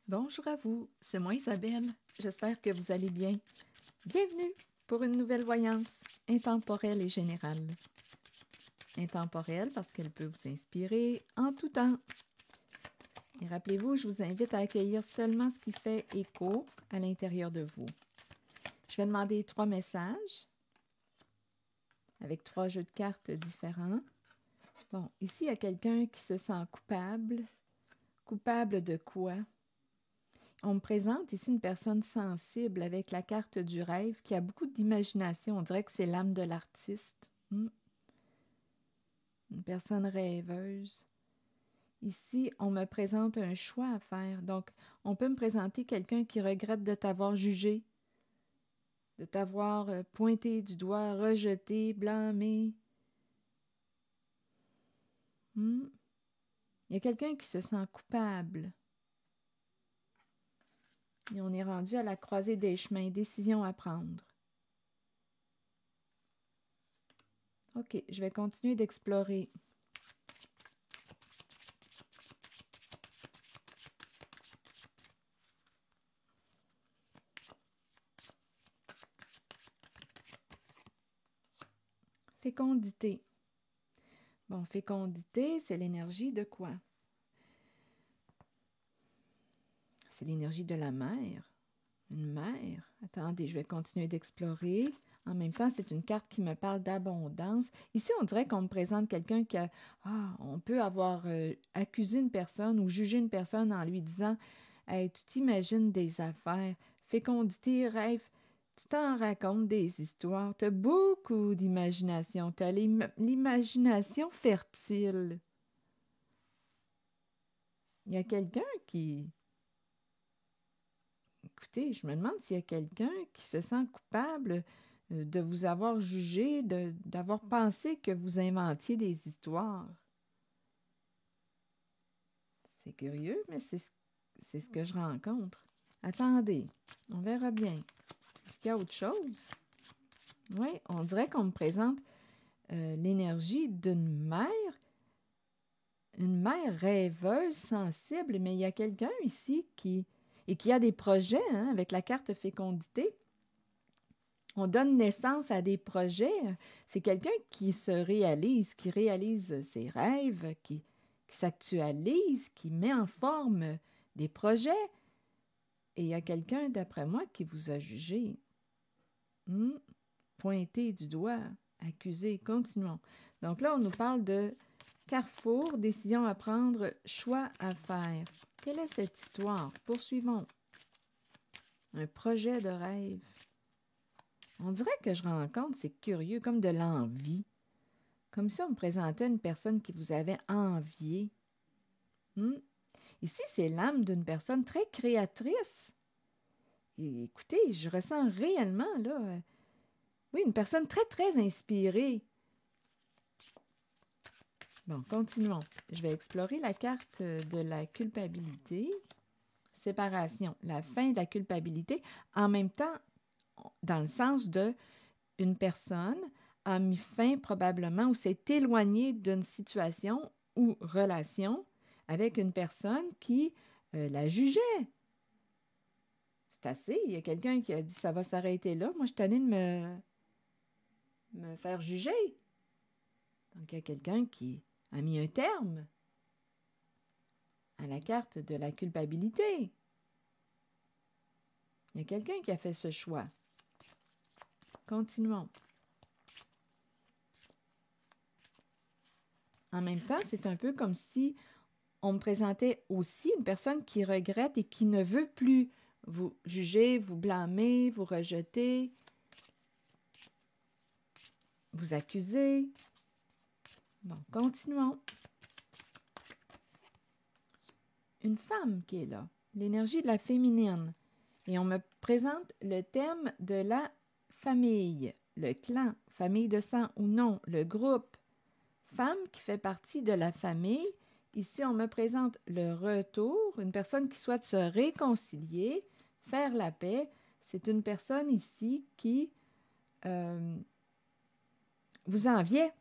Bonjour à vous, c'est moi Isabelle. J'espère que vous allez bien. Bienvenue pour une nouvelle voyance intemporelle et générale. Intemporelle parce qu'elle peut vous inspirer en tout temps. Et rappelez-vous, je vous invite à accueillir seulement ce qui fait écho à l'intérieur de vous. Je vais demander 3 messages avec 3 jeux de cartes différents. Bon, ici, il y a quelqu'un qui se sent coupable. Coupable de quoi? On me présente ici une personne sensible avec la carte du rêve qui a beaucoup d'imagination. On dirait que c'est l'âme de l'artiste. Une personne rêveuse. Ici, on me présente un choix à faire. Donc, on peut me présenter quelqu'un qui regrette de t'avoir jugé, de t'avoir pointé du doigt, rejeté, blâmé. Il y a quelqu'un qui se sent coupable. Et on est rendu à la croisée des chemins, décision à prendre. OK, je vais continuer d'explorer. Fécondité. Bon, fécondité, c'est l'énergie de quoi? C'est l'énergie de la mer. Une mer. Attendez, je vais continuer d'explorer. En même temps, c'est une carte qui me parle d'abondance. Ici, on dirait qu'on me présente quelqu'un qui a... on peut avoir accusé une personne ou jugé une personne en lui disant « Hey, tu t'imagines des affaires, fécondité, rêve, tu t'en racontes des histoires, tu as beaucoup d'imagination, tu as l'imagination fertile. » Il y a quelqu'un qui... Écoutez, je me demande s'il y a quelqu'un qui se sent coupable de vous avoir jugé, d'avoir pensé que vous inventiez des histoires. C'est curieux, mais c'est ce que je rencontre. Attendez, on verra bien. Est-ce qu'il y a autre chose? Oui, on dirait qu'on me présente l'énergie d'une mère rêveuse, sensible, mais il y a quelqu'un ici qui a des projets avec la carte fécondité. On donne naissance à des projets. C'est quelqu'un qui se réalise, qui réalise ses rêves, qui s'actualise, qui met en forme des projets. Et il y a quelqu'un, d'après moi, qui vous a jugé. Pointé du doigt, accusé, continuons. Donc là, on nous parle de carrefour, décision à prendre, choix à faire. Quelle est cette histoire? Poursuivons. Un projet de rêve. On dirait que je rencontre, c'est curieux, comme de l'envie. Comme si on me présentait une personne qui vous avait envié. Ici, c'est l'âme d'une personne très créatrice. Et écoutez, je ressens réellement, là, oui, une personne très, très inspirée. Bon, continuons. Je vais explorer la carte de la culpabilité. Séparation, la fin de la culpabilité. En même temps, dans le sens de une personne a mis fin probablement ou s'est éloignée d'une situation ou relation avec une personne qui la jugeait. C'est assez. Il y a quelqu'un qui a dit ça va s'arrêter là. Moi, je tenais de me faire juger. Donc, il y a quelqu'un qui a mis un terme à la carte de la culpabilité. Il y a quelqu'un qui a fait ce choix. Continuons. En même temps, c'est un peu comme si on me présentait aussi une personne qui regrette et qui ne veut plus vous juger, vous blâmer, vous rejeter, vous accuser. Bon, continuons. Une femme qui est là, l'énergie de la féminine. Et on me présente le thème de la famille, le clan, famille de sang ou non, le groupe. Femme qui fait partie de la famille. Ici, on me présente le retour, une personne qui souhaite se réconcilier, faire la paix. C'est une personne ici qui vous enviait.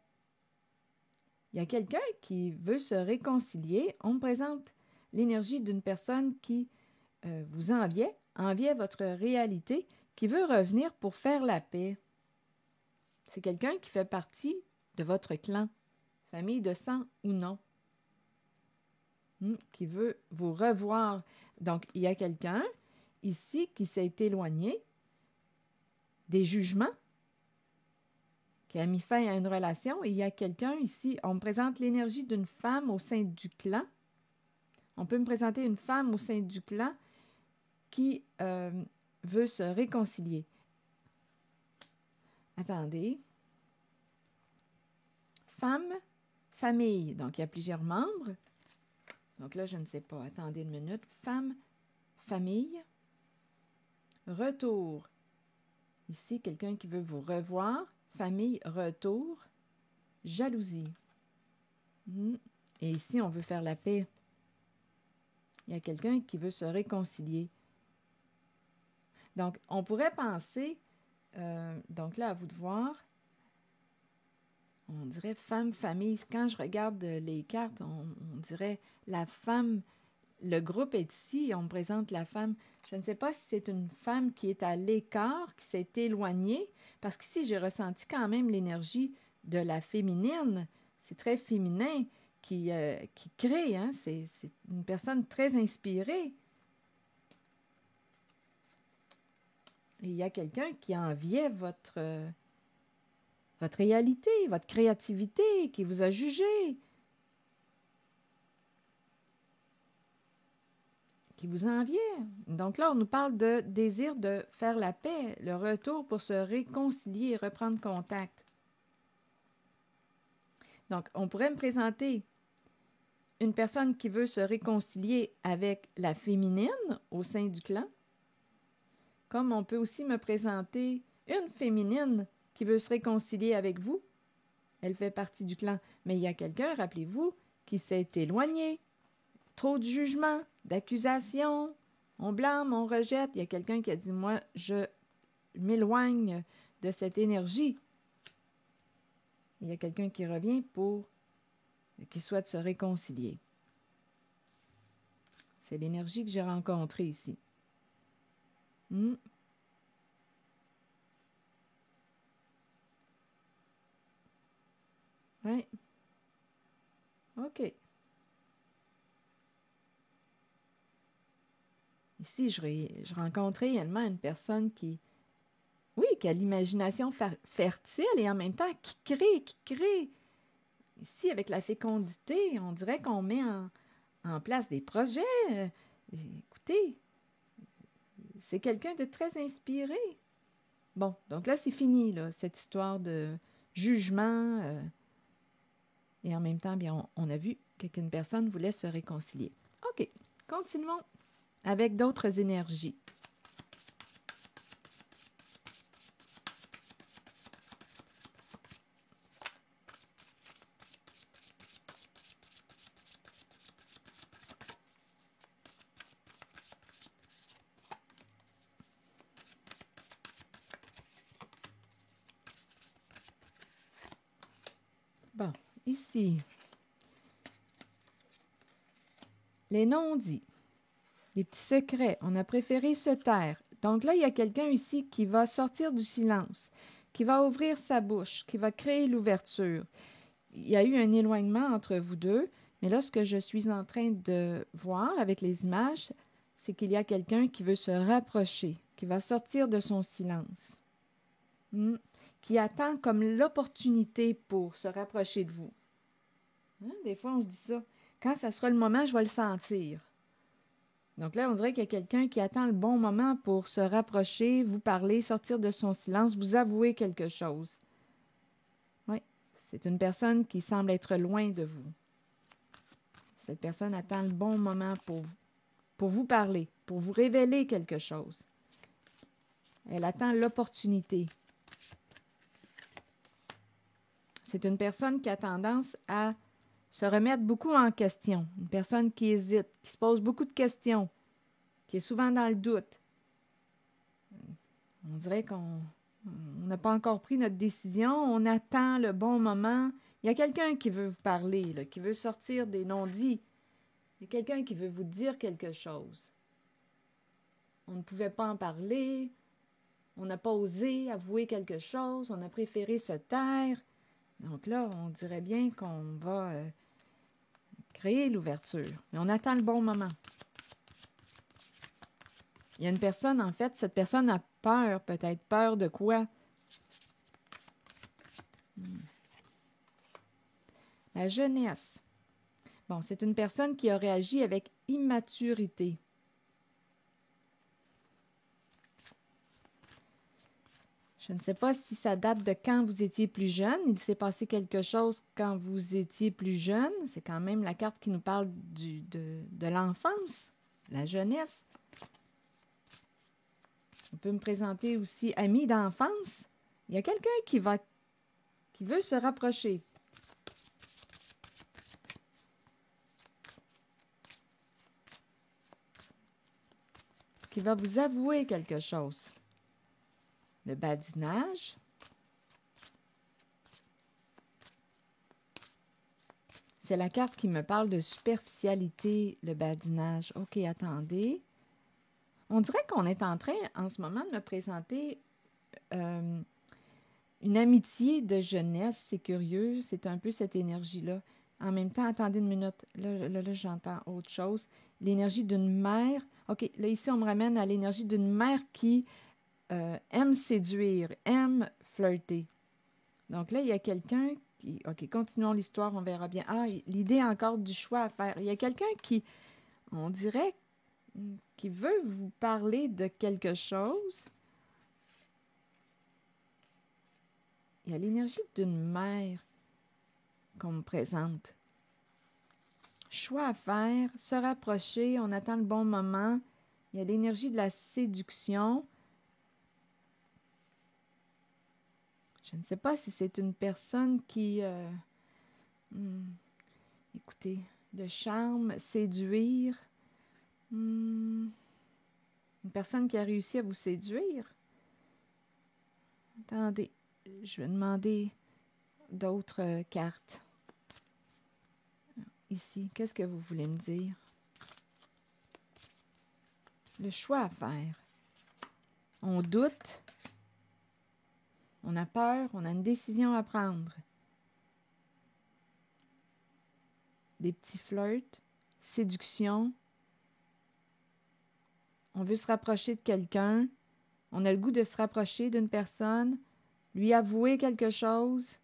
Il y a quelqu'un qui veut se réconcilier. On me présente l'énergie d'une personne qui vous enviait votre réalité, qui veut revenir pour faire la paix. C'est quelqu'un qui fait partie de votre clan, famille de sang ou non, qui veut vous revoir. Donc, il y a quelqu'un ici qui s'est éloigné des jugements, qui a mis fin à une relation. Et il y a quelqu'un ici, on me présente l'énergie d'une femme au sein du clan. On peut me présenter une femme au sein du clan qui veut se réconcilier. Attendez. Femme, famille. Donc, il y a plusieurs membres. Donc là, je ne sais pas. Attendez une minute. Femme, famille. Retour. Ici, quelqu'un qui veut vous revoir. Famille, retour. Jalousie. Et ici, on veut faire la paix. Il y a quelqu'un qui veut se réconcilier. Donc, on pourrait penser, donc là, à vous de voir, on dirait femme, famille. Quand je regarde les cartes, on dirait la femme, le groupe est ici, on me présente la femme. Je ne sais pas si c'est une femme qui est à l'écart, qui s'est éloignée, parce qu'ici, j'ai ressenti quand même l'énergie de la féminine. C'est très féminin qui crée, hein? C'est une personne très inspirée. Et il y a quelqu'un qui enviait votre réalité, votre créativité, qui vous a jugé, qui vous enviait. Donc là, on nous parle de désir de faire la paix, le retour pour se réconcilier et reprendre contact. Donc, on pourrait me présenter une personne qui veut se réconcilier avec la féminine au sein du clan, comme on peut aussi me présenter une féminine qui veut se réconcilier avec vous. Elle fait partie du clan. Mais il y a quelqu'un, rappelez-vous, qui s'est éloigné. Trop de jugement, d'accusations. On blâme, on rejette. Il y a quelqu'un qui a dit, moi, je m'éloigne de cette énergie. Il y a quelqu'un qui revient qui souhaite se réconcilier. C'est l'énergie que j'ai rencontrée ici. Oui. OK. Ici, je rencontre réellement une personne qui a l'imagination fertile et en même temps qui crée. Ici, avec la fécondité, on dirait qu'on met en place des projets. Écoutez, c'est quelqu'un de très inspiré. Bon, donc là, c'est fini, là, cette histoire de jugement. Et en même temps, bien, on a vu qu'une personne voulait se réconcilier. OK, continuons avec d'autres énergies. Bon, ici, les non-dits, les petits secrets, on a préféré se taire. Donc là, il y a quelqu'un ici qui va sortir du silence, qui va ouvrir sa bouche, qui va créer l'ouverture. Il y a eu un éloignement entre vous deux, mais là, ce que je suis en train de voir avec les images, c'est qu'il y a quelqu'un qui veut se rapprocher, qui va sortir de son silence, qui attend comme l'opportunité pour se rapprocher de vous. Des fois, on se dit ça. Quand ça sera le moment, je vais le sentir. Donc là, on dirait qu'il y a quelqu'un qui attend le bon moment pour se rapprocher, vous parler, sortir de son silence, vous avouer quelque chose. Oui, c'est une personne qui semble être loin de vous. Cette personne attend le bon moment pour vous parler, pour vous révéler quelque chose. Elle attend l'opportunité. C'est une personne qui a tendance à se remettre beaucoup en question. Une personne qui hésite, qui se pose beaucoup de questions, qui est souvent dans le doute. On dirait qu'on n'a pas encore pris notre décision, on attend le bon moment. Il y a quelqu'un qui veut vous parler, là, qui veut sortir des non-dits. Il y a quelqu'un qui veut vous dire quelque chose. on ne pouvait pas en parler, on n'a pas osé avouer quelque chose, on a préféré se taire. Donc là, on dirait bien qu'on va créer l'ouverture. Mais on attend le bon moment. Il y a une personne, en fait, cette personne a peur, peut-être. Peur de quoi? La jeunesse. Bon, c'est une personne qui a réagi avec immaturité. Je ne sais pas si ça date de quand vous étiez plus jeune. Il s'est passé quelque chose quand vous étiez plus jeune. C'est quand même la carte qui nous parle de l'enfance, la jeunesse. On peut me présenter aussi ami d'enfance. Il y a quelqu'un qui veut se rapprocher. Qui va vous avouer quelque chose. Le badinage. C'est la carte qui me parle de superficialité, le badinage. OK, attendez. On dirait qu'on est en train, en ce moment, de me présenter une amitié de jeunesse. C'est curieux, c'est un peu cette énergie-là. En même temps, attendez une minute. Là, j'entends autre chose. L'énergie d'une mère. OK, là, ici, on me ramène à l'énergie d'une mère qui aime séduire, aime flirter. Donc là, il y a quelqu'un qui... OK, continuons l'histoire, on verra bien. Ah, l'idée encore du choix à faire. Il y a quelqu'un qui, on dirait, qui veut vous parler de quelque chose. Il y a l'énergie d'une mère qu'on me présente. Choix à faire, se rapprocher, on attend le bon moment. Il y a l'énergie de la séduction. Je ne sais pas si c'est une personne qui... écoutez, le charme, séduire. Une personne qui a réussi à vous séduire. Attendez, je vais demander d'autres cartes. Ici, qu'est-ce que vous voulez me dire? Le choix à faire. On doute. On a peur, on a une décision à prendre. Des petits flirts, séduction. On veut se rapprocher de quelqu'un. On a le goût de se rapprocher d'une personne, lui avouer quelque chose.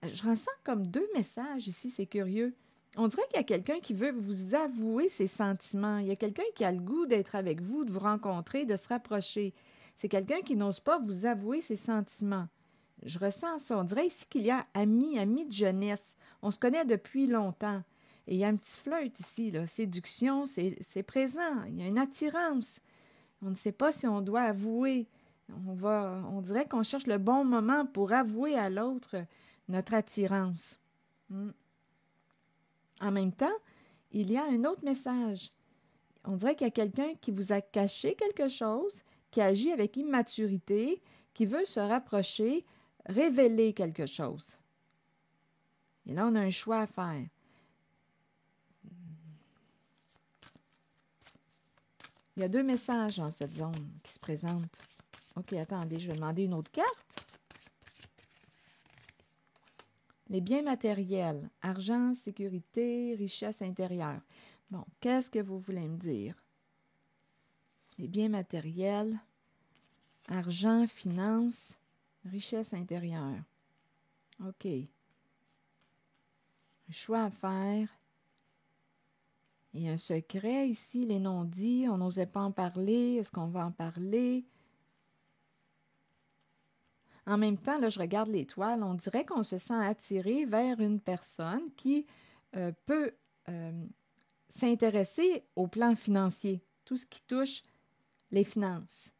Je ressens comme deux messages ici, c'est curieux. On dirait qu'il y a quelqu'un qui veut vous avouer ses sentiments. Il y a quelqu'un qui a le goût d'être avec vous, de vous rencontrer, de se rapprocher. C'est quelqu'un qui n'ose pas vous avouer ses sentiments. Je ressens ça. On dirait ici qu'il y a amis de jeunesse. On se connaît depuis longtemps. Et il y a un petit flirt ici, là. Séduction, c'est présent. Il y a une attirance. On ne sait pas si on doit avouer. On dirait qu'on cherche le bon moment pour avouer à l'autre notre attirance. En même temps, il y a un autre message. On dirait qu'il y a quelqu'un qui vous a caché quelque chose, qui agit avec immaturité, qui veut se rapprocher, révéler quelque chose. Et là, on a un choix à faire. Il y a deux messages dans cette zone qui se présentent. OK, attendez, je vais demander une autre carte. Les biens matériels, argent, sécurité, richesse intérieure. Bon, qu'est-ce que vous voulez me dire? Les biens matériels, argent, finances, richesse intérieure. OK. Un choix à faire. Il y a un secret ici, les non-dits, on n'osait pas en parler. Est-ce qu'on va en parler? En même temps, là, je regarde l'étoile, on dirait qu'on se sent attiré vers une personne qui peut s'intéresser au plan financier, tout ce qui touche les finances.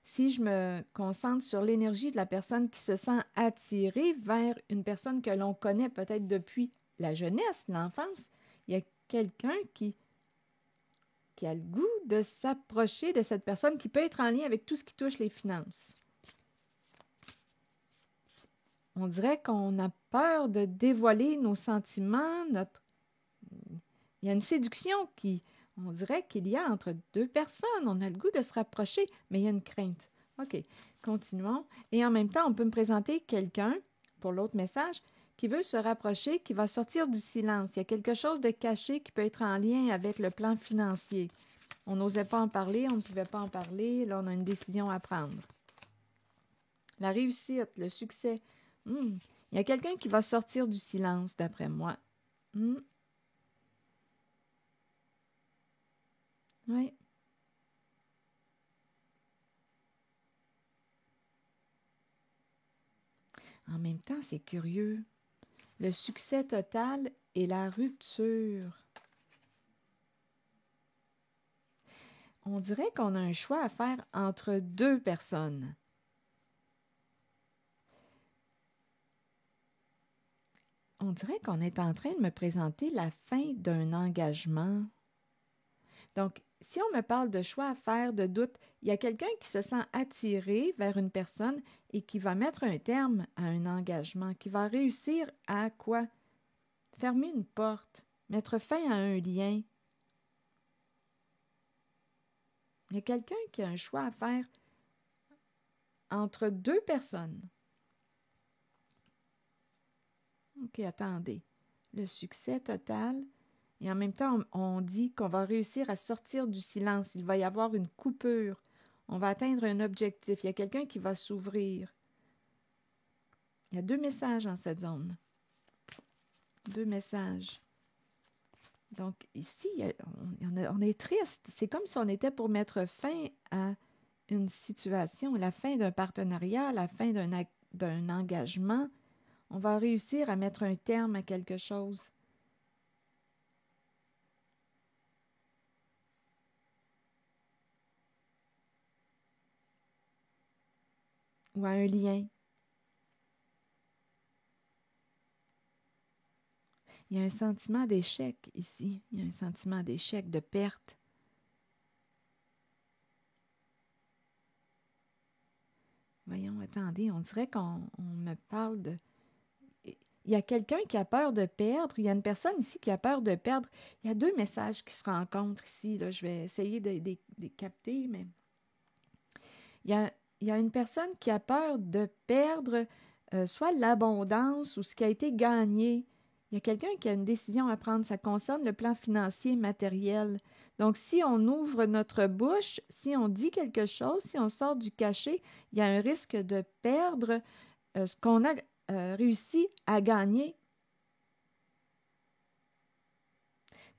Si je me concentre sur l'énergie de la personne qui se sent attirée vers une personne que l'on connaît peut-être depuis la jeunesse, l'enfance, il y a quelqu'un qui a le goût de s'approcher de cette personne qui peut être en lien avec tout ce qui touche les finances. On dirait qu'on a peur de dévoiler nos sentiments, il y a une séduction qui... On dirait qu'il y a entre deux personnes. On a le goût de se rapprocher, mais il y a une crainte. OK, continuons. Et en même temps, on peut me présenter quelqu'un, pour l'autre message, qui veut se rapprocher, qui va sortir du silence. Il y a quelque chose de caché qui peut être en lien avec le plan financier. On n'osait pas en parler, on ne pouvait pas en parler. Là, on a une décision à prendre. La réussite, le succès. Il y a quelqu'un qui va sortir du silence, d'après moi. Oui. En même temps, c'est curieux. Le succès total et la rupture. On dirait qu'on a un choix à faire entre deux personnes. On dirait qu'on est en train de me présenter la fin d'un engagement. Donc, si on me parle de choix à faire, de doute, il y a quelqu'un qui se sent attiré vers une personne et qui va mettre un terme à un engagement, qui va réussir à quoi? Fermer une porte, mettre fin à un lien. Il y a quelqu'un qui a un choix à faire entre deux personnes. OK, attendez. Le succès total. Et en même temps, on dit qu'on va réussir à sortir du silence. Il va y avoir une coupure. On va atteindre un objectif. Il y a quelqu'un qui va s'ouvrir. Il y a deux messages en cette zone. Deux messages. Donc ici, on est triste. C'est comme si on était pour mettre fin à une situation, la fin d'un partenariat, la fin d'un engagement. On va réussir à mettre un terme à quelque chose. Ou à un lien. Il y a un sentiment d'échec ici. Il y a un sentiment d'échec, de perte. Voyons, attendez, on dirait qu'on me parle de... Il y a quelqu'un qui a peur de perdre. Il y a une personne ici qui a peur de perdre. Il y a deux messages qui se rencontrent ici. Là. Je vais essayer de les capter, mais... Il y a une personne qui a peur de perdre soit l'abondance ou ce qui a été gagné. Il y a quelqu'un qui a une décision à prendre. Ça concerne le plan financier matériel. Donc, si on ouvre notre bouche, si on dit quelque chose, si on sort du cachet, il y a un risque de perdre ce qu'on a réussi à gagner.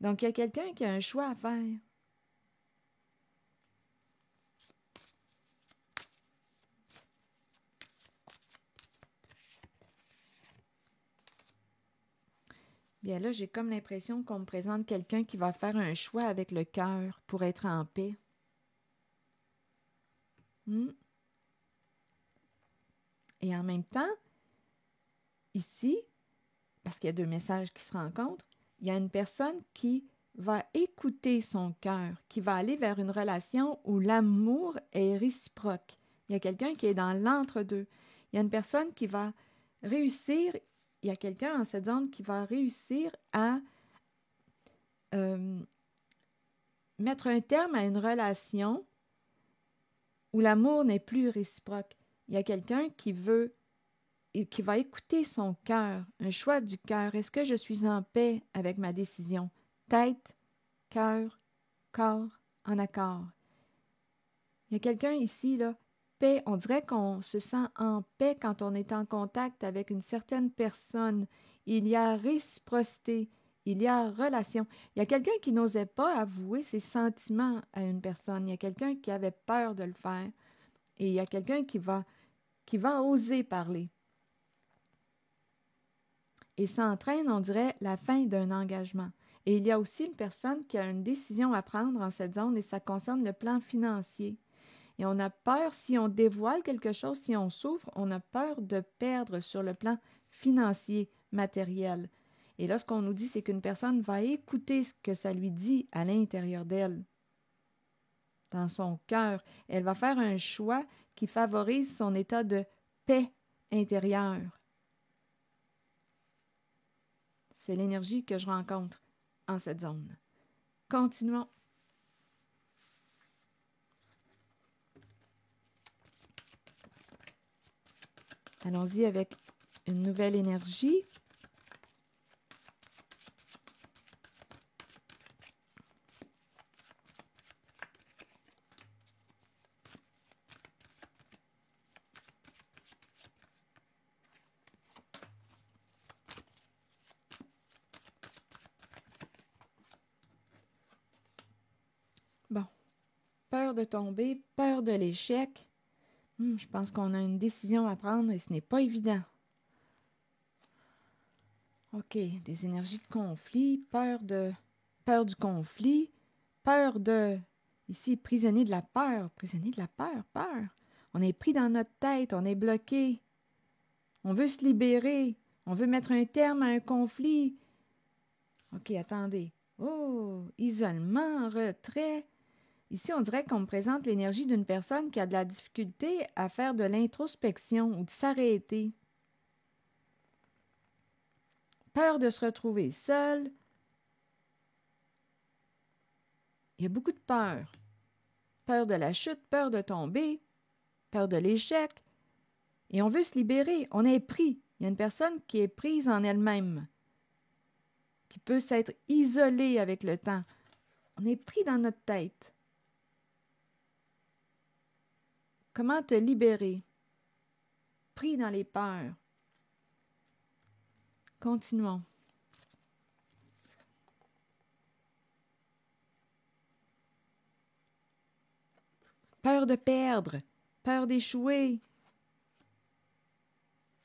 Donc, il y a quelqu'un qui a un choix à faire. Bien là, j'ai comme l'impression qu'on me présente quelqu'un qui va faire un choix avec le cœur pour être en paix. Et en même temps, ici, parce qu'il y a deux messages qui se rencontrent, il y a une personne qui va écouter son cœur, qui va aller vers une relation où l'amour est réciproque. Il y a quelqu'un qui est dans l'entre-deux. Il y a une personne qui va réussir, il y a quelqu'un en cette zone qui va réussir à mettre un terme à une relation où l'amour n'est plus réciproque. Il y a quelqu'un qui veut et qui va écouter son cœur, un choix du cœur. Est-ce que je suis en paix avec ma décision? Tête, cœur, corps, en accord. Il y a quelqu'un ici, là, paix. On dirait qu'on se sent en paix quand on est en contact avec une certaine personne. Il y a réciprocité, il y a relation. Il y a quelqu'un qui n'osait pas avouer ses sentiments à une personne. Il y a quelqu'un qui avait peur de le faire. Et il y a quelqu'un qui va oser parler. Et ça entraîne, on dirait, la fin d'un engagement. Et il y a aussi une personne qui a une décision à prendre en cette zone et ça concerne le plan financier. Et on a peur, si on dévoile quelque chose, si on s'ouvre, on a peur de perdre sur le plan financier, matériel. Et là, ce qu'on nous dit, c'est qu'une personne va écouter ce que ça lui dit à l'intérieur d'elle, dans son cœur. Elle va faire un choix qui favorise son état de paix intérieure. C'est l'énergie que je rencontre en cette zone. Continuons. Allons-y avec une nouvelle énergie. Bon, peur de tomber, peur de l'échec. Je pense qu'on a une décision à prendre et ce n'est pas évident. OK, des énergies de conflit, peur du conflit, peur de, ici, prisonnier de la peur, peur. On est pris dans notre tête, on est bloqué. On veut se libérer, on veut mettre un terme à un conflit. OK, attendez. Oh, isolement, retrait. Ici, on dirait qu'on me présente l'énergie d'une personne qui a de la difficulté à faire de l'introspection ou de s'arrêter. Peur de se retrouver seul. Il y a beaucoup de peur. Peur de la chute, peur de tomber, peur de l'échec. Et on veut se libérer, on est pris. Il y a une personne qui est prise en elle-même, qui peut s'être isolée avec le temps. On est pris dans notre tête. Comment te libérer? Pris dans les peurs. Continuons. Peur de perdre, peur d'échouer.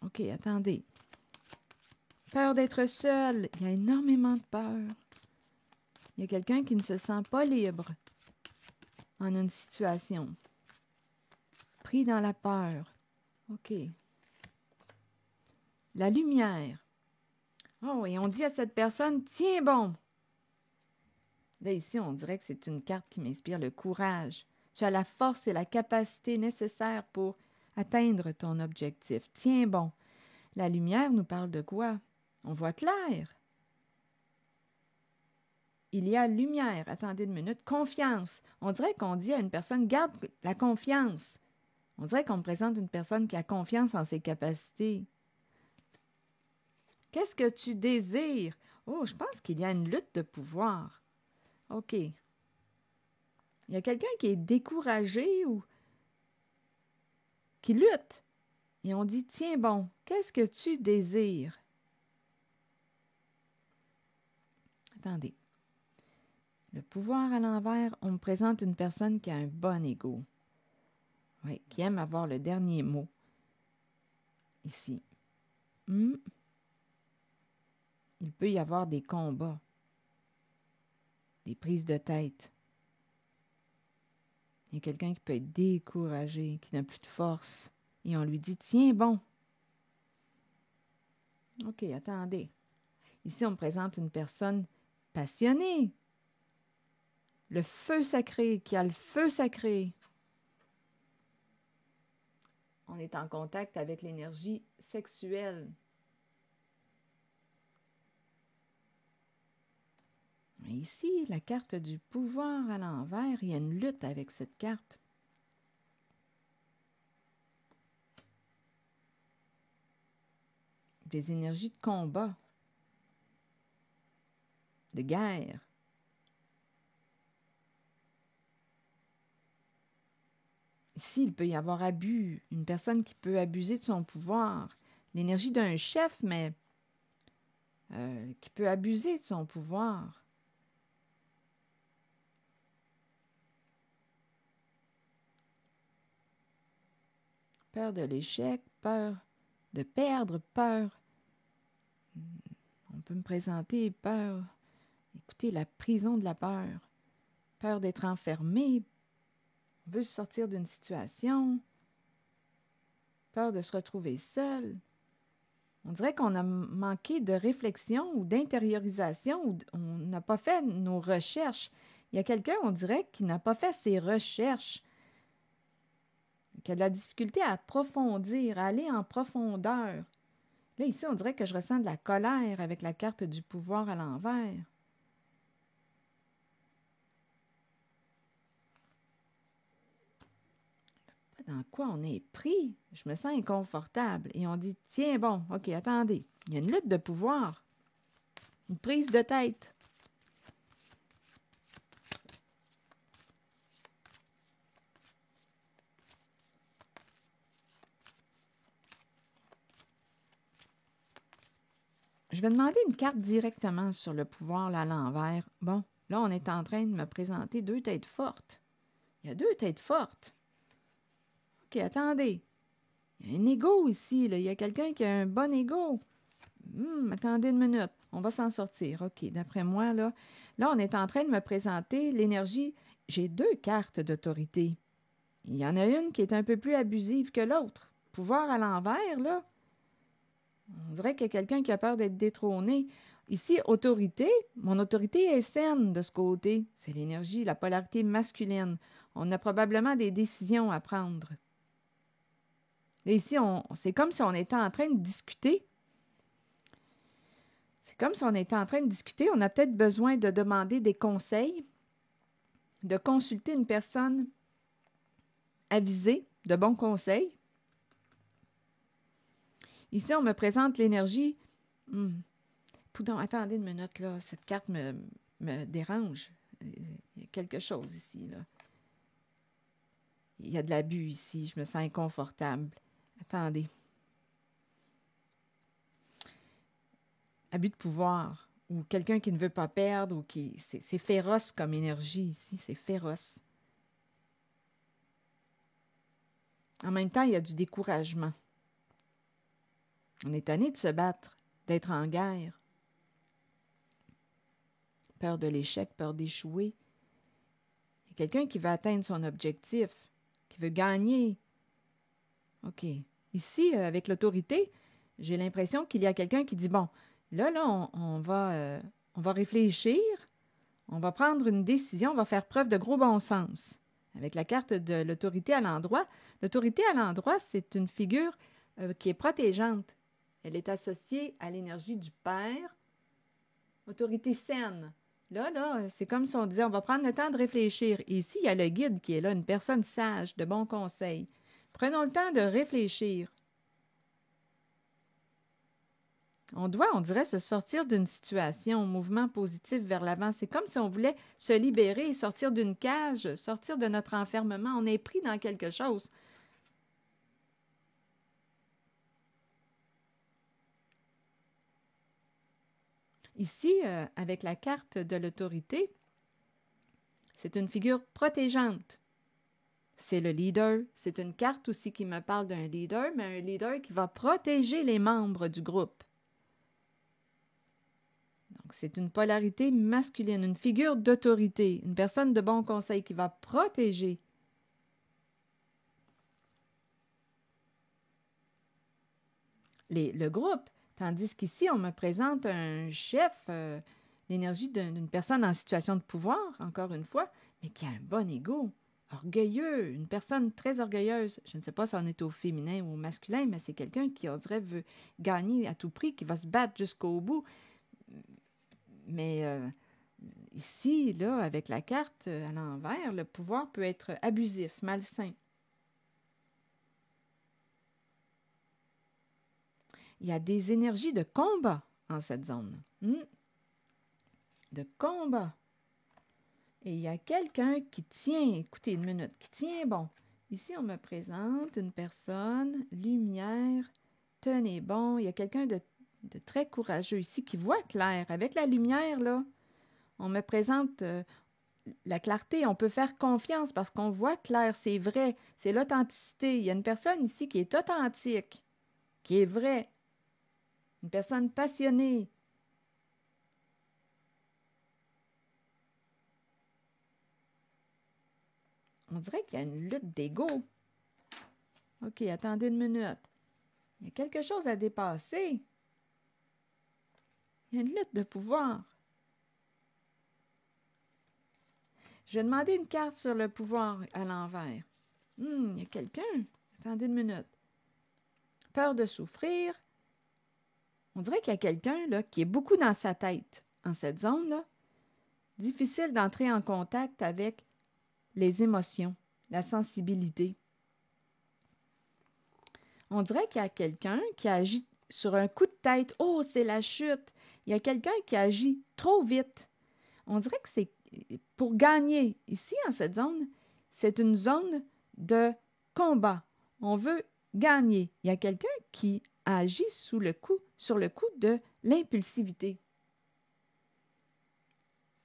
OK, attendez. Peur d'être seul. Il y a énormément de peur. Il y a quelqu'un qui ne se sent pas libre en une situation. Pris dans la peur. OK. La lumière. Oh, et on dit à cette personne, tiens bon. Là, ici, on dirait que c'est une carte qui m'inspire le courage. Tu as la force et la capacité nécessaires pour atteindre ton objectif. Tiens bon. La lumière nous parle de quoi? On voit clair. Il y a lumière. Attendez une minute. Confiance. On dirait qu'on dit à une personne, garde la confiance. On dirait qu'on me présente une personne qui a confiance en ses capacités. Qu'est-ce que tu désires? Oh, je pense qu'il y a une lutte de pouvoir. OK. Il y a quelqu'un qui est découragé ou qui lutte. Et on dit, tiens bon, qu'est-ce que tu désires? Attendez. Le pouvoir à l'envers, on me présente une personne qui a un bon ego. Oui, qui aime avoir le dernier mot. Ici. Il peut y avoir des combats, des prises de tête. Il y a quelqu'un qui peut être découragé, qui n'a plus de force. Et on lui dit, tiens bon. OK, attendez. Ici, on me présente une personne passionnée. Le feu sacré, qui a le feu sacré. On est en contact avec l'énergie sexuelle. Et ici, la carte du pouvoir à l'envers, il y a une lutte avec cette carte. Des énergies de combat, de guerre. Ici, il peut y avoir abus, une personne qui peut abuser de son pouvoir. L'énergie d'un chef, mais qui peut abuser de son pouvoir. Peur de l'échec, peur de perdre, peur. On peut me présenter peur. Écoutez, la prison de la peur. Peur d'être enfermé. On veut sortir d'une situation. Peur de se retrouver seul. On dirait qu'on a manqué de réflexion ou d'intériorisation ou on n'a pas fait nos recherches. Il y a quelqu'un, on dirait, qui n'a pas fait ses recherches, qui a de la difficulté à approfondir, à aller en profondeur. Là, ici, on dirait que je ressens de la colère avec la carte du pouvoir à l'envers. dans quoi on est pris. Je me sens inconfortable. Et on dit, tiens, bon, OK, attendez. Il y a une lutte de pouvoir. Une prise de tête. Je vais demander une carte directement sur le pouvoir là, à l'envers. Bon, là, on est en train de me présenter 2 têtes fortes. Il y a 2 têtes fortes. OK, attendez. Il y a un ego ici. Là. Il y a quelqu'un qui a un bon ego. Attendez une minute. On va s'en sortir. OK, d'après moi, là, on est en train de me présenter l'énergie. J'ai 2 cartes d'autorité. Il y en a une qui est un peu plus abusive que l'autre. Pouvoir à l'envers, là. On dirait qu'il y a quelqu'un qui a peur d'être détrôné. Ici, autorité, mon autorité est saine de ce côté. C'est l'énergie, la polarité masculine. On a probablement des décisions à prendre. Et ici, c'est comme si on était en train de discuter. C'est comme si on était en train de discuter. On a peut-être besoin de demander des conseils, de consulter une personne avisée, de bons conseils. Ici, on me présente l'énergie. Poudon, attendez une minute, là. Cette carte me dérange. Il y a quelque chose ici, là. Il y a de l'abus ici. Je me sens inconfortable. Attendez. Abus de pouvoir. Ou quelqu'un qui ne veut pas perdre. Ou qui. C'est féroce comme énergie ici. C'est féroce. En même temps, il y a du découragement. On est tanné de se battre, d'être en guerre. Peur de l'échec, peur d'échouer. Il y a quelqu'un qui veut atteindre son objectif, qui veut gagner. OK. Ici, avec l'autorité, j'ai l'impression qu'il y a quelqu'un qui dit, bon, là, on va réfléchir, on va prendre une décision, on va faire preuve de gros bon sens. Avec la carte de l'autorité à l'endroit. L'autorité à l'endroit, c'est une figure qui est protégeante. Elle est associée à l'énergie du père. Autorité saine. Là, c'est comme si on disait, on va prendre le temps de réfléchir. Et ici, il y a le guide qui est là, une personne sage, de bons conseils. Prenons le temps de réfléchir. On dirait, se sortir d'une situation, mouvement positif vers l'avant. C'est comme si on voulait se libérer, sortir d'une cage, sortir de notre enfermement. On est pris dans quelque chose. Ici, avec la carte de l'autorité, c'est une figure protégeante. C'est le leader. C'est une carte aussi qui me parle d'un leader, mais un leader qui va protéger les membres du groupe. Donc, c'est une polarité masculine, une figure d'autorité, une personne de bon conseil qui va protéger. Le groupe. Tandis qu'ici, on me présente un chef, l'énergie d'une personne en situation de pouvoir, encore une fois, mais qui a un bon ego, orgueilleux, une personne très orgueilleuse. Je ne sais pas si on est au féminin ou au masculin, mais c'est quelqu'un qui, on dirait, veut gagner à tout prix, qui va se battre jusqu'au bout. Mais ici, là, avec la carte à l'envers, le pouvoir peut être abusif, malsain. Il y a des énergies de combat en cette zone. De combat. Et il y a quelqu'un qui tient, écoutez une minute, qui tient bon. Ici, on me présente une personne, lumière, tenez bon. Il y a quelqu'un de très courageux ici qui voit clair. Avec la lumière, là, on me présente la clarté. On peut faire confiance parce qu'on voit clair, c'est vrai, c'est l'authenticité. Il y a une personne ici qui est authentique, qui est vraie. Une personne passionnée. On dirait qu'il y a une lutte d'ego. OK, attendez une minute. Il y a quelque chose à dépasser. Il y a une lutte de pouvoir. Je vais demander une carte sur le pouvoir à l'envers. Il y a quelqu'un. Attendez une minute. Peur de souffrir. On dirait qu'il y a quelqu'un là, qui est beaucoup dans sa tête, en cette zone-là. Difficile d'entrer en contact avec les émotions, la sensibilité. On dirait qu'il y a quelqu'un qui agit sur un coup de tête. Oh, c'est la chute. Il y a quelqu'un qui agit trop vite. On dirait que c'est pour gagner. Ici, en cette zone, c'est une zone de combat. On veut gagner. Il y a quelqu'un qui agit sur le coup de l'impulsivité,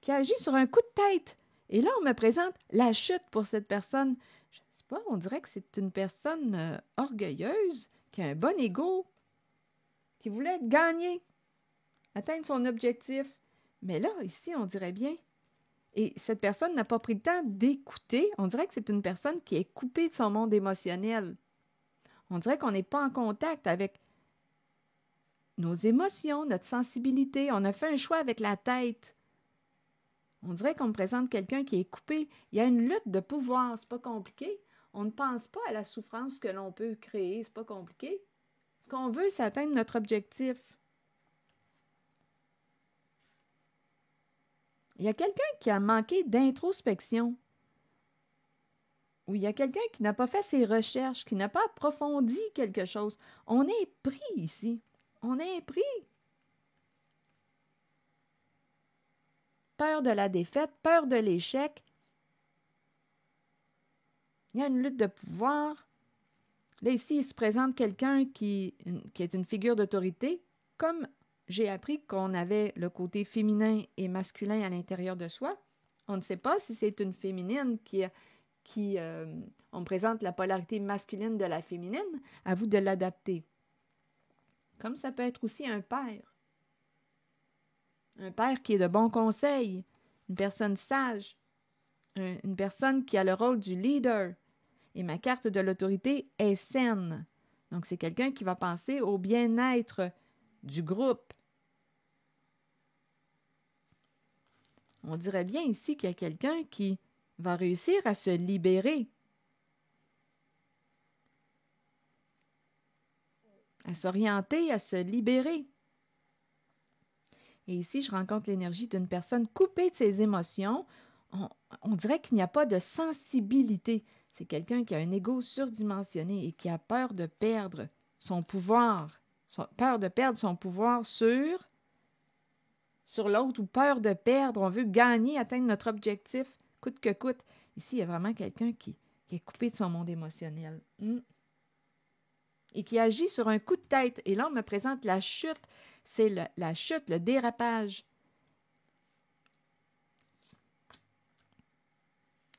qui agit sur un coup de tête. Et là, on me présente la chute pour cette personne. Je ne sais pas, on dirait que c'est une personne orgueilleuse, qui a un bon ego, qui voulait gagner, atteindre son objectif. Mais là, ici, on dirait bien, et cette personne n'a pas pris le temps d'écouter. On dirait que c'est une personne qui est coupée de son monde émotionnel. On dirait qu'on n'est pas en contact avec nos émotions, notre sensibilité. On a fait un choix avec la tête. On dirait qu'on me présente quelqu'un qui est coupé. Il y a une lutte de pouvoir. C'est pas compliqué. On ne pense pas à la souffrance que l'on peut créer. C'est pas compliqué. Ce qu'on veut, c'est atteindre notre objectif. Il y a quelqu'un qui a manqué d'introspection. Ou il y a quelqu'un qui n'a pas fait ses recherches, qui n'a pas approfondi quelque chose. On est pris ici. On est pris. Peur de la défaite, peur de l'échec. Il y a une lutte de pouvoir. Là, ici, il se présente quelqu'un qui est une figure d'autorité. Comme j'ai appris qu'on avait le côté féminin et masculin à l'intérieur de soi, on ne sait pas si c'est une féminine on me présente la polarité masculine de la féminine, à vous de l'adapter. Comme ça peut être aussi un père. Un père qui est de bons conseils, une personne sage, une personne qui a le rôle du leader. Et ma carte de l'autorité est saine. Donc, c'est quelqu'un qui va penser au bien-être du groupe. On dirait bien ici qu'il y a quelqu'un qui va réussir à se libérer, à s'orienter, à se libérer. Et ici, je rencontre l'énergie d'une personne coupée de ses émotions. On dirait qu'il n'y a pas de sensibilité. C'est quelqu'un qui a un ego surdimensionné et qui a peur de perdre son pouvoir. Peur de perdre son pouvoir sur l'autre ou peur de perdre. On veut gagner, atteindre notre objectif, coûte que coûte. Ici, il y a vraiment quelqu'un qui est coupé de son monde émotionnel. Et qui agit sur un coup de tête. Et là, on me présente la chute. C'est la chute, le dérapage.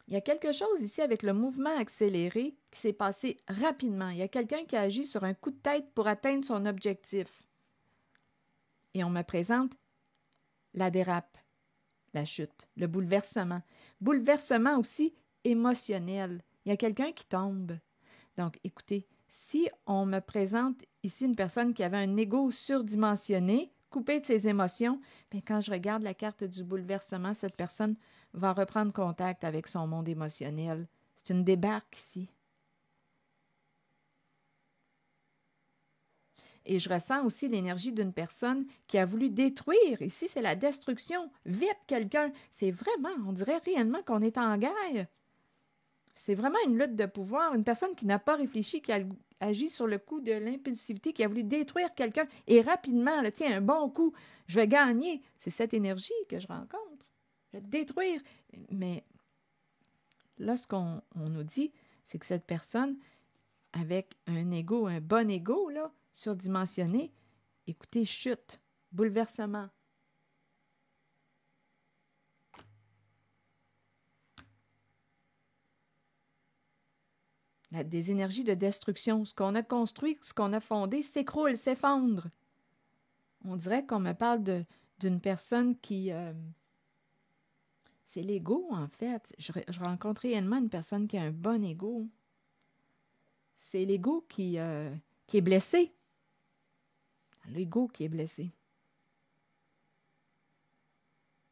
Il y a quelque chose ici avec le mouvement accéléré qui s'est passé rapidement. Il y a quelqu'un qui agit sur un coup de tête pour atteindre son objectif. Et on me présente la dérape, la chute, le bouleversement. Bouleversement aussi émotionnel. Il y a quelqu'un qui tombe. Donc, écoutez, si on me présente ici une personne qui avait un ego surdimensionné, coupé de ses émotions, bien, quand je regarde la carte du bouleversement, cette personne va reprendre contact avec son monde émotionnel. C'est une débarque ici. Et je ressens aussi l'énergie d'une personne qui a voulu détruire. Ici, c'est la destruction. Vite, quelqu'un. C'est vraiment, on dirait réellement qu'on est en guerre. C'est vraiment une lutte de pouvoir. Une personne qui n'a pas réfléchi, qui a agi sur le coup de l'impulsivité, qui a voulu détruire quelqu'un. Et rapidement, là, tiens, un bon coup, je vais gagner. C'est cette énergie que je rencontre. Je vais détruire. Mais là, ce qu'on nous dit, c'est que cette personne, avec un ego, un bon ego, là, surdimensionné, écoutez, chute, bouleversement. Des énergies de destruction. Ce qu'on a construit, ce qu'on a fondé, s'écroule, s'effondre. On dirait qu'on me parle d'une personne qui... c'est l'ego, en fait. Je rencontre réellement une personne qui a un bon ego. C'est l'ego qui est blessé. L'ego qui est blessé.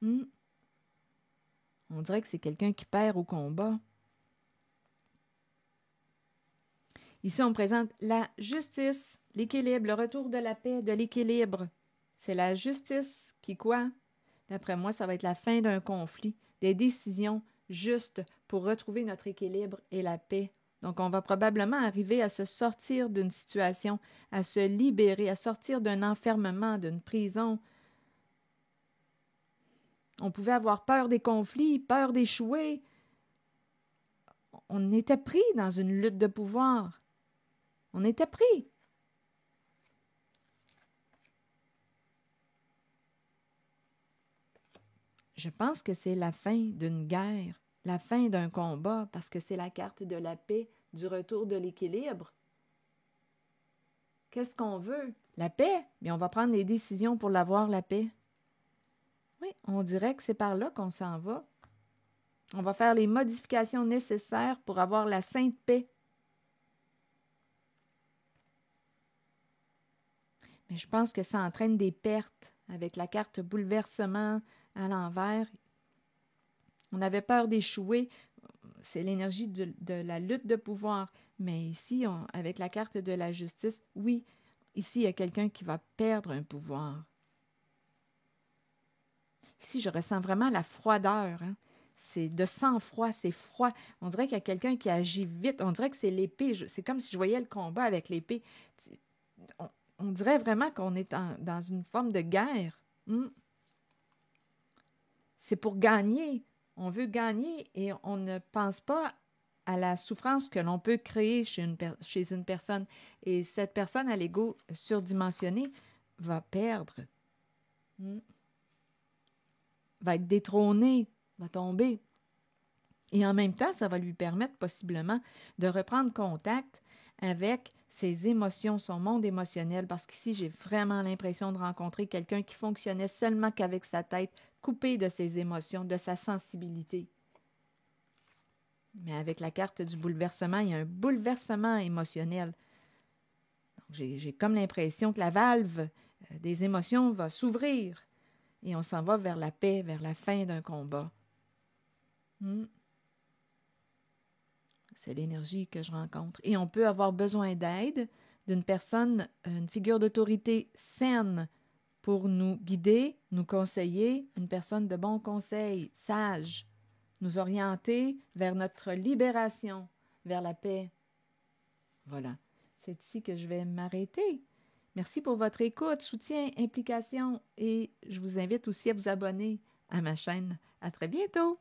On dirait que c'est quelqu'un qui perd au combat. Ici, on présente la justice, l'équilibre, le retour de la paix, de l'équilibre. C'est la justice qui, quoi? D'après moi, ça va être la fin d'un conflit, des décisions justes pour retrouver notre équilibre et la paix Donc, on va probablement arriver à se sortir d'une situation, à se libérer, à sortir d'un enfermement, d'une prison. On pouvait avoir peur des conflits, peur d'échouer. On était pris dans une lutte de pouvoir. On était pris. Je pense que c'est la fin d'une guerre, la fin d'un combat, parce que c'est la carte de la paix, du retour de l'équilibre. Qu'est-ce qu'on veut? La paix? Mais on va prendre les décisions pour l'avoir, la paix. Oui, on dirait que c'est par là qu'on s'en va. On va faire les modifications nécessaires pour avoir la sainte paix. Mais je pense que ça entraîne des pertes avec la carte bouleversement à l'envers. On avait peur d'échouer. C'est l'énergie de la lutte de pouvoir. Mais ici, avec la carte de la justice, oui, ici, il y a quelqu'un qui va perdre un pouvoir. Ici, je ressens vraiment la froideur. Hein? C'est de sang-froid, c'est froid. On dirait qu'il y a quelqu'un qui agit vite. On dirait que c'est l'épée. C'est comme si je voyais le combat avec l'épée. On dirait vraiment qu'on est dans une forme de guerre. C'est pour gagner. On veut gagner et on ne pense pas à la souffrance que l'on peut créer chez une personne. Et cette personne à l'ego surdimensionné va perdre. Va être détrônée, va tomber. Et en même temps, ça va lui permettre possiblement de reprendre contact avec ses émotions, son monde émotionnel, parce qu'ici, j'ai vraiment l'impression de rencontrer quelqu'un qui fonctionnait seulement qu'avec sa tête, coupé de ses émotions, de sa sensibilité. Mais avec la carte du bouleversement, il y a un bouleversement émotionnel. Donc, j'ai comme l'impression que la valve des émotions va s'ouvrir et on s'en va vers la paix, vers la fin d'un combat. C'est l'énergie que je rencontre. Et on peut avoir besoin d'aide d'une personne, une figure d'autorité saine pour nous guider, nous conseiller, une personne de bon conseil, sage, nous orienter vers notre libération, vers la paix. Voilà, c'est ici que je vais m'arrêter. Merci pour votre écoute, soutien, implication et je vous invite aussi à vous abonner à ma chaîne. À très bientôt!